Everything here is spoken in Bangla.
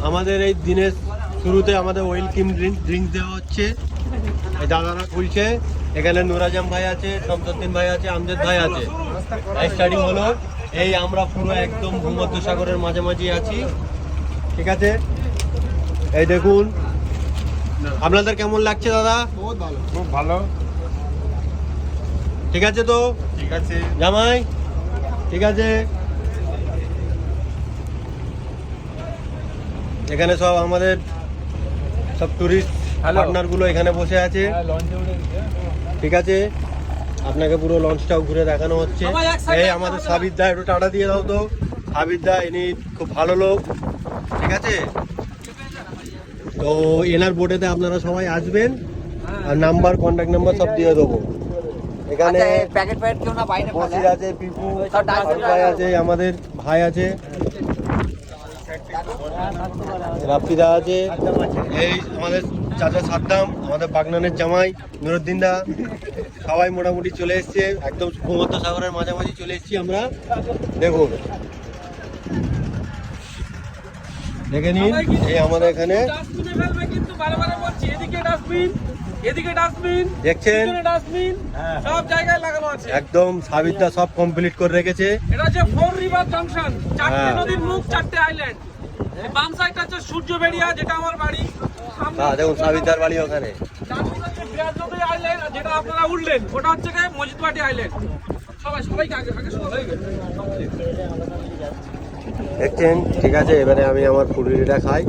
আমাদের এই দিনের শুরুতে আমাদের ওয়েলকাম ড্রিঙ্ক দেওয়া হচ্ছে। এই দাদারা খুলছে। এখানে নুরাজাম ভাই আছে, শামসুদ্দিন ভাই আছে, আমজাদ ভাই আছে। স্টার্টিং হলো। এই আমরা পুরো একদম ভূমধ্যসাগরের মাঝামাঝি আছি, ঠিক আছে? এই দেখুন, আপনাদের কেমন লাগছে দাদা? বহুত ভালো, খুব ভালো। ঠিক আছে তো? ঠিক আছে জামাই, ঠিক আছে। এখানে সব আমাদের সব টুরিস্ট পার্টনারগুলো এখানে বসে আছে, ঠিক আছে? আপনাকে পুরো লঞ্চটাও ঘুরে দেখানো হচ্ছে। এই আমাদের সাবির দা, একটু টাটা দিয়ে দাও তো। সাবির দা, ইনি খুব ভালো লোক, ঠিক আছে? তো এনার বোটেতে আপনারা সবাই আসবেন, আর নাম্বার, কন্ট্যাক্ট নাম্বার সব দিয়ে দেবো। এখানে প্যাকেট কেউ না বাইরে বসির আছে, পিপু ভাই আছে, আমাদের ভাই আছে, রাফিদা আছে, এই আমাদের চাচা সাদ্দাম, আমাদের বাগনানের জামাই নুরুদ্দিন দা, সবাই মোটামুটি চলে এসছে। একদম ভূমধ্যসাগরের মাঝামাঝি চলে এসছি আমরা। দেখুন, দেখে নিন, এই আমাদের এখানে দেখছেন সব জায়গায় লাগানো আছে। একদম সাবিরদা সব কমপ্লিট করে রেখেছে। এটা যে ফোর রিভার জংশন, চারটে হ্যাঁ। নদীর মুখ, চারটে আইল্যান্ড। বাম সাইডটা হচ্ছে সূর্যবেড়িয়া, যেটা আমার বাড়ি। হ্যাঁ, দেখুন সাবিরদার বাড়ি ওখানে। ডান দিকে হচ্ছে বিরাজনদী আইল্যান্ড, যেটা আপনারা উঠলেন, ওটা হচ্ছে গিয়ে মজিদবাটি আইল্যান্ড। সবাইকে আগে শুরু হয়ে গেছে। দেখছেন, ঠিক আছে? এবারে আমি আমার ফুলুরিটা খাই।